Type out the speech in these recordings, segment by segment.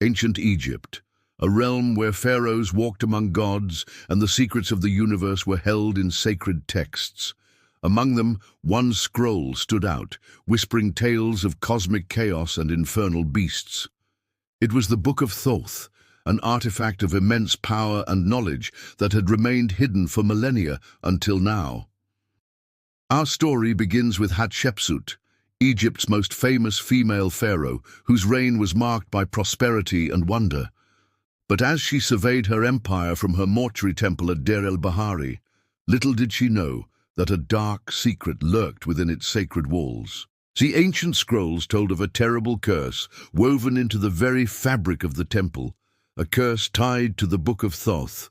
Ancient Egypt, a realm where pharaohs walked among gods and the secrets of the universe were held in sacred texts. Among them, one scroll stood out, whispering tales of cosmic chaos and infernal beasts. It was the Book of Thoth, an artifact of immense power and knowledge that had remained hidden for millennia until now. Our story begins with Hatshepsut, Egypt's most famous female pharaoh, whose reign was marked by prosperity and wonder. But as she surveyed her empire from her mortuary temple at Deir el-Bahari, little did she know that a dark secret lurked within its sacred walls. The ancient scrolls told of a terrible curse woven into the very fabric of the temple, a curse tied to the Book of Thoth.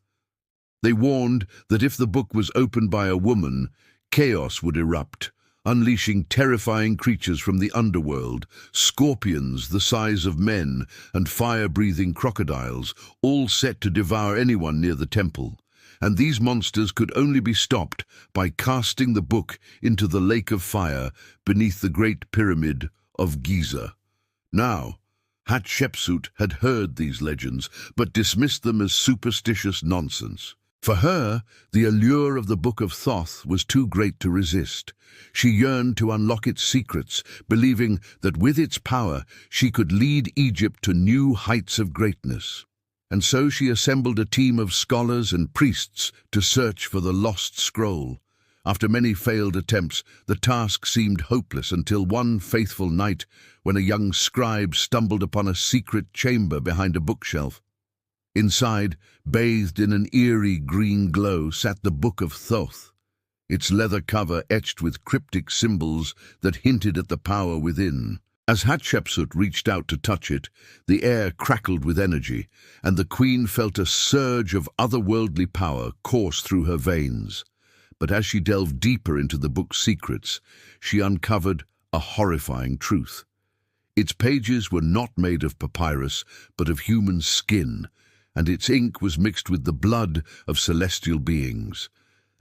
They warned that if the book was opened by a woman, chaos would erupt, unleashing terrifying creatures from the underworld, scorpions the size of men and fire-breathing crocodiles, all set to devour anyone near the temple. And these monsters could only be stopped by casting the book into the lake of fire beneath the Great Pyramid of Giza. Now, Hatshepsut had heard these legends, but dismissed them as superstitious nonsense. For her, the allure of the Book of Thoth was too great to resist. She yearned to unlock its secrets, believing that with its power she could lead Egypt to new heights of greatness. And so she assembled a team of scholars and priests to search for the lost scroll. After many failed attempts, the task seemed hopeless until one faithful night when a young scribe stumbled upon a secret chamber behind a bookshelf. Inside, bathed in an eerie green glow, sat the Book of Thoth, its leather cover etched with cryptic symbols that hinted at the power within. As Hatshepsut reached out to touch it, the air crackled with energy, and the queen felt a surge of otherworldly power course through her veins. But as she delved deeper into the book's secrets, she uncovered a horrifying truth. Its pages were not made of papyrus, but of human skin, and its ink was mixed with the blood of celestial beings.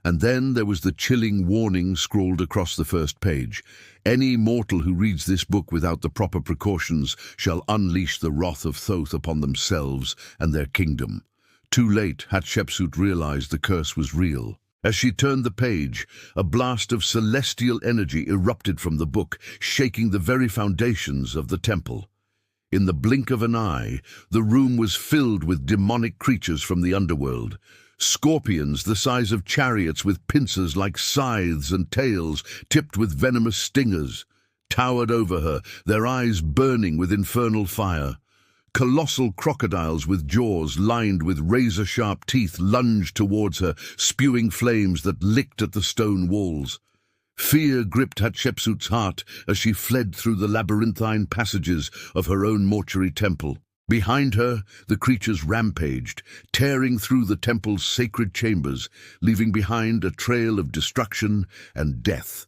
And then there was the chilling warning scrawled across the first page. Any mortal who reads this book without the proper precautions shall unleash the wrath of Thoth upon themselves and their kingdom. Too late, Hatshepsut realized the curse was real. As she turned the page, a blast of celestial energy erupted from the book, shaking the very foundations of the temple. In the blink of an eye, the room was filled with demonic creatures from the underworld. Scorpions the size of chariots with pincers like scythes and tails tipped with venomous stingers towered over her, their eyes burning with infernal fire. Colossal crocodiles with jaws lined with razor-sharp teeth lunged towards her, spewing flames that licked at the stone walls. Fear gripped Hatshepsut's heart as she fled through the labyrinthine passages of her own mortuary temple. Behind her, the creatures rampaged, tearing through the temple's sacred chambers, leaving behind a trail of destruction and death.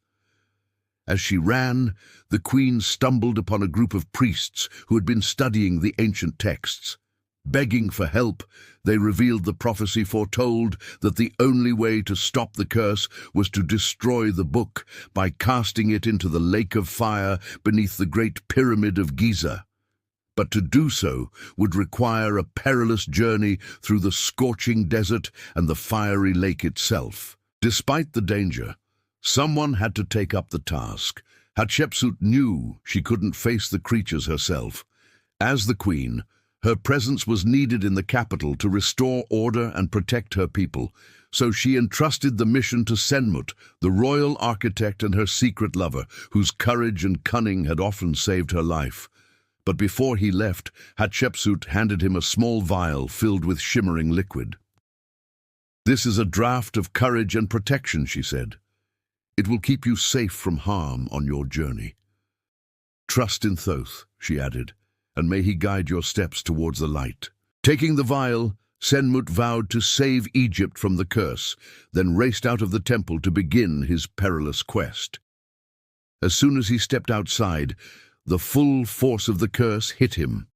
As she ran, the queen stumbled upon a group of priests who had been studying the ancient texts. Begging for help, they revealed the prophecy foretold that the only way to stop the curse was to destroy the book by casting it into the lake of fire beneath the Great Pyramid of Giza. But to do so would require a perilous journey through the scorching desert and the fiery lake itself. Despite the danger, someone had to take up the task. Hatshepsut knew she couldn't face the creatures herself. As the queen, her presence was needed in the capital to restore order and protect her people, so she entrusted the mission to Senmut, the royal architect and her secret lover, whose courage and cunning had often saved her life. But before he left, Hatshepsut handed him a small vial filled with shimmering liquid. "This is a draught of courage and protection," she said. "It will keep you safe from harm on your journey. Trust in Thoth," she added, "and may he guide your steps towards the light." Taking the vial, Senmut vowed to save Egypt from the curse, then raced out of the temple to begin his perilous quest. As soon as he stepped outside, the full force of the curse hit him.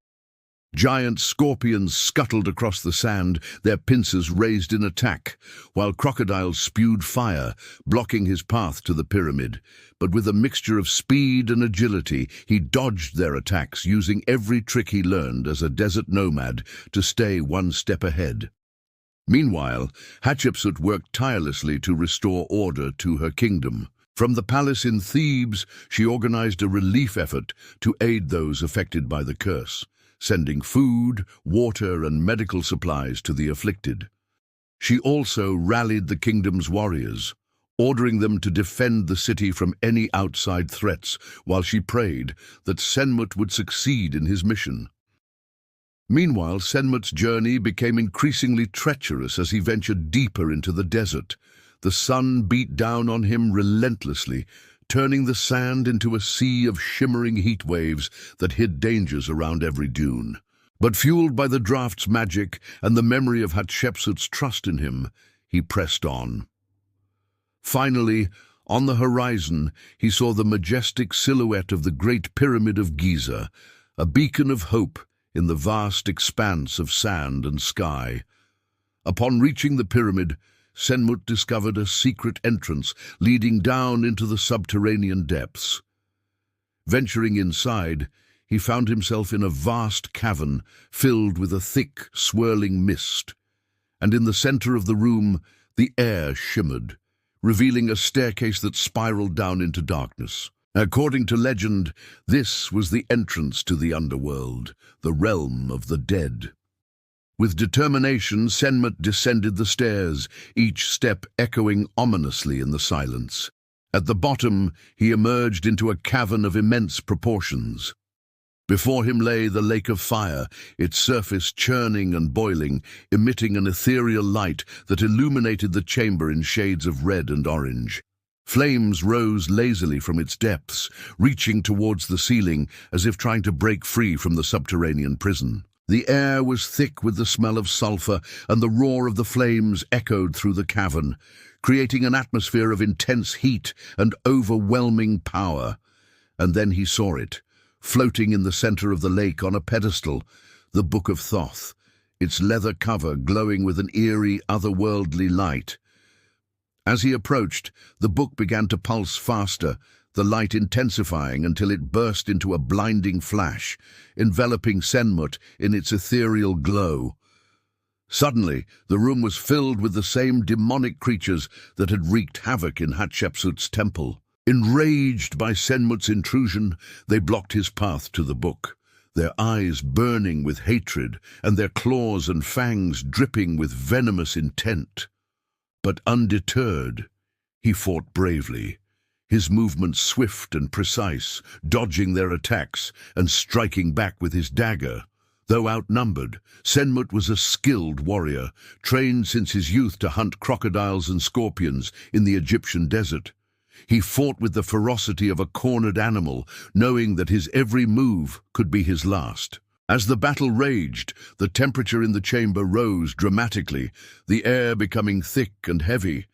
Giant scorpions scuttled across the sand, their pincers raised in attack, while crocodiles spewed fire, blocking his path to the pyramid. But with a mixture of speed and agility, he dodged their attacks, using every trick he learned as a desert nomad to stay one step ahead. Meanwhile, Hatshepsut worked tirelessly to restore order to her kingdom. From the palace in Thebes, she organized a relief effort to aid those affected by the curse, sending food, water, and medical supplies to the afflicted. She also rallied the kingdom's warriors, ordering them to defend the city from any outside threats, while she prayed that Senmut would succeed in his mission. Meanwhile, Senmut's journey became increasingly treacherous as he ventured deeper into the desert. The sun beat down on him relentlessly, turning the sand into a sea of shimmering heat waves that hid dangers around every dune. But fueled by the draft's magic and the memory of Hatshepsut's trust in him, he pressed on. Finally, on the horizon, he saw the majestic silhouette of the Great Pyramid of Giza, a beacon of hope in the vast expanse of sand and sky. Upon reaching the pyramid, Senmut discovered a secret entrance leading down into the subterranean depths. Venturing inside, he found himself in a vast cavern filled with a thick, swirling mist. And in the center of the room, the air shimmered, revealing a staircase that spiraled down into darkness. According to legend, this was the entrance to the underworld, the realm of the dead. With determination, Senmut descended the stairs, each step echoing ominously in the silence. At the bottom, he emerged into a cavern of immense proportions. Before him lay the lake of fire, its surface churning and boiling, emitting an ethereal light that illuminated the chamber in shades of red and orange. Flames rose lazily from its depths, reaching towards the ceiling as if trying to break free from the subterranean prison. The air was thick with the smell of sulfur, and the roar of the flames echoed through the cavern, creating an atmosphere of intense heat and overwhelming power. And then he saw it, floating in the center of the lake on a pedestal, the Book of Thoth, its leather cover glowing with an eerie, otherworldly light. As he approached, the book began to pulse faster, the light intensifying until it burst into a blinding flash, enveloping Senmut in its ethereal glow. Suddenly, the room was filled with the same demonic creatures that had wreaked havoc in Hatshepsut's temple. Enraged by Senmut's intrusion, they blocked his path to the book, their eyes burning with hatred and their claws and fangs dripping with venomous intent. But undeterred, he fought bravely, his movements swift and precise, dodging their attacks and striking back with his dagger. Though outnumbered, Senmut was a skilled warrior, trained since his youth to hunt crocodiles and scorpions in the Egyptian desert. He fought with the ferocity of a cornered animal, knowing that his every move could be his last. As the battle raged, the temperature in the chamber rose dramatically, the air becoming thick and heavy.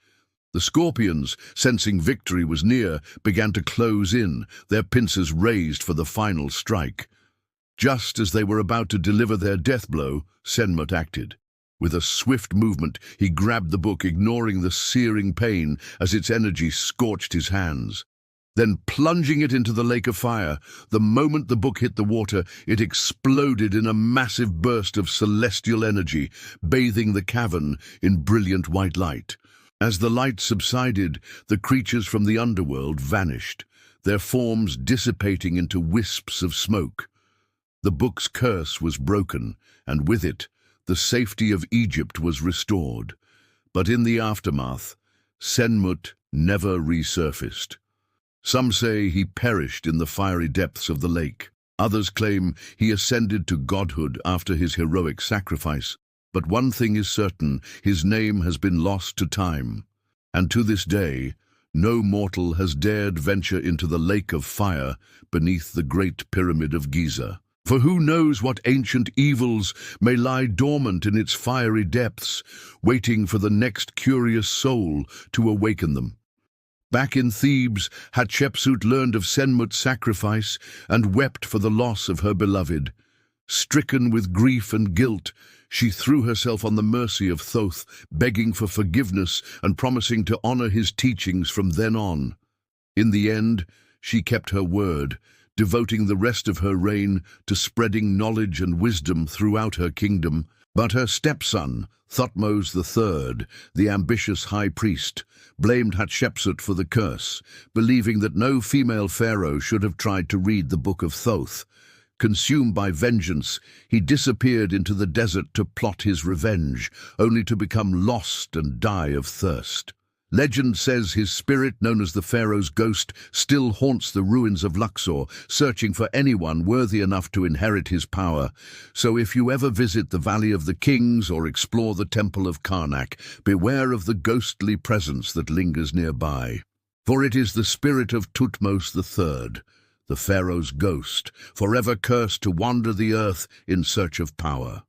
The scorpions, sensing victory was near, began to close in, their pincers raised for the final strike. Just as they were about to deliver their death blow, Senmut acted. With a swift movement, he grabbed the book, ignoring the searing pain as its energy scorched his hands. Then, plunging it into the lake of fire, the moment the book hit the water, it exploded in a massive burst of celestial energy, bathing the cavern in brilliant white light. As the light subsided, the creatures from the underworld vanished, their forms dissipating into wisps of smoke. The book's curse was broken, and with it, the safety of Egypt was restored. But in the aftermath, Senmut never resurfaced. Some say he perished in the fiery depths of the lake. Others claim he ascended to godhood after his heroic sacrifice. But one thing is certain, his name has been lost to time. And to this day, no mortal has dared venture into the lake of fire beneath the Great Pyramid of Giza. For who knows what ancient evils may lie dormant in its fiery depths, waiting for the next curious soul to awaken them. Back in Thebes, Hatshepsut learned of Senmut's sacrifice and wept for the loss of her beloved. Stricken with grief and guilt, she threw herself on the mercy of Thoth, begging for forgiveness and promising to honor his teachings from then on. In the end, she kept her word, devoting the rest of her reign to spreading knowledge and wisdom throughout her kingdom. But her stepson, Thutmose III, the ambitious high priest, blamed Hatshepsut for the curse, believing that no female pharaoh should have tried to read the Book of Thoth. Consumed by vengeance, he disappeared into the desert to plot his revenge, only to become lost and die of thirst. Legend says his spirit, known as the Pharaoh's ghost, still haunts the ruins of Luxor, searching for anyone worthy enough to inherit his power. So if you ever visit the Valley of the Kings or explore the Temple of Karnak, beware of the ghostly presence that lingers nearby. For it is the spirit of Thutmose III, the Pharaoh's ghost, forever cursed to wander the earth in search of power.